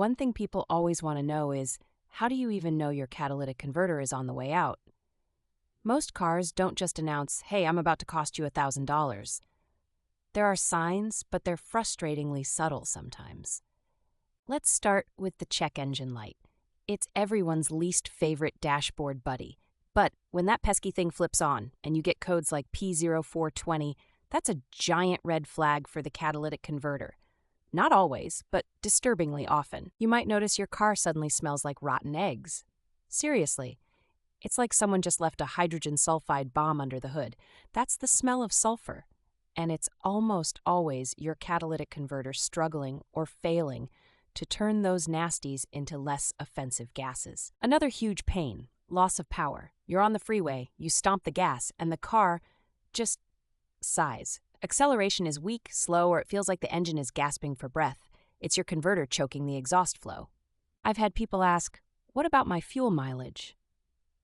One thing people always want to know is, how do you even know your catalytic converter is on the way out? Most cars don't just announce, hey, I'm about to cost you $1,000. There are signs, but they're frustratingly subtle sometimes. Let's start with the check engine light. It's everyone's least favorite dashboard buddy. But when that pesky thing flips on and you get codes like P0420, that's a giant red flag for the catalytic converter. Not always, but disturbingly often. You might notice your car suddenly smells like rotten eggs. Seriously, it's like someone just left a hydrogen sulfide bomb under the hood. That's the smell of sulfur. And it's almost always your catalytic converter struggling or failing to turn those nasties into less offensive gases. Another huge pain, loss of power. You're on the freeway, you stomp the gas, and the car just sighs. Acceleration is weak, slow, or it feels like the engine is gasping for breath. It's your converter choking the exhaust flow. I've had people ask, what about my fuel mileage?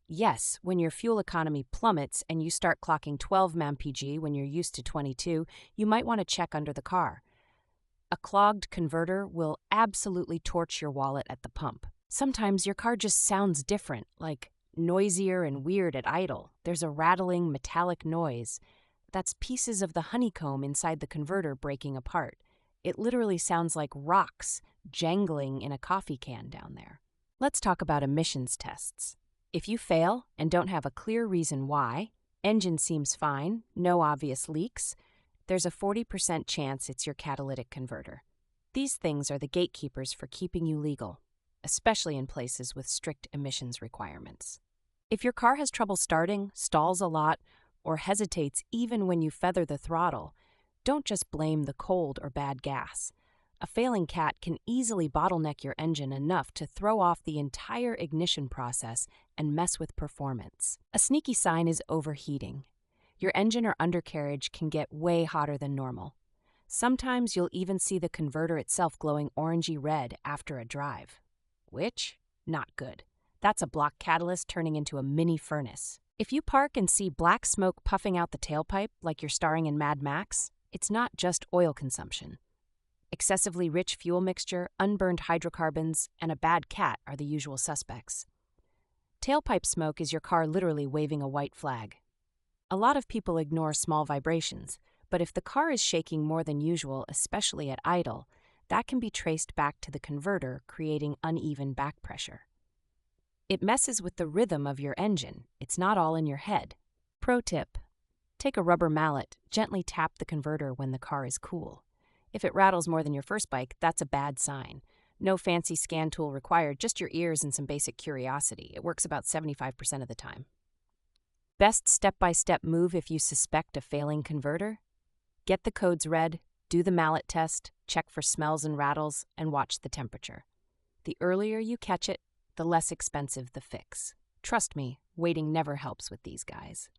Yes, when your fuel economy plummets and you start clocking 12 mpg when you're used to 22, you might want to check under the car. A clogged converter will absolutely torch your wallet at the pump. Sometimes your car just sounds different, like noisier and weird at idle. There's a rattling, metallic noise. That's pieces of the honeycomb inside the converter breaking apart. It literally sounds like rocks jangling in a coffee can down there. Let's talk about emissions tests. If you fail and don't have a clear reason why, engine seems fine, no obvious leaks, there's a 40% chance it's your catalytic converter. These things are the gatekeepers for keeping you legal, especially in places with strict emissions requirements. If your car has trouble starting, stalls a lot, or hesitates even when you feather the throttle, don't just blame the cold or bad gas. A failing cat can easily bottleneck your engine enough to throw off the entire ignition process and mess with performance. A sneaky sign is overheating. Your engine or undercarriage can get way hotter than normal. Sometimes you'll even see the converter itself glowing orangey red after a drive. Which? Not good. That's a block catalyst turning into a mini furnace. If you park and see black smoke puffing out the tailpipe like you're starring in Mad Max, it's not just oil consumption. Excessively rich fuel mixture, unburned hydrocarbons, and a bad cat are the usual suspects. Tailpipe smoke is your car literally waving a white flag. A lot of people ignore small vibrations, but if the car is shaking more than usual, especially at idle, that can be traced back to the converter, creating uneven back pressure. It messes with the rhythm of your engine. It's not all in your head. Pro tip: take a rubber mallet, gently tap the converter when the car is cool. If it rattles more than your first bike, that's a bad sign. No fancy scan tool required, just your ears and some basic curiosity. It works about 75% of the time. Best step-by-step move if you suspect a failing converter? Get the codes read, do the mallet test, check for smells and rattles, and watch the temperature. The earlier you catch it, the less expensive the fix. Trust me, waiting never helps with these guys.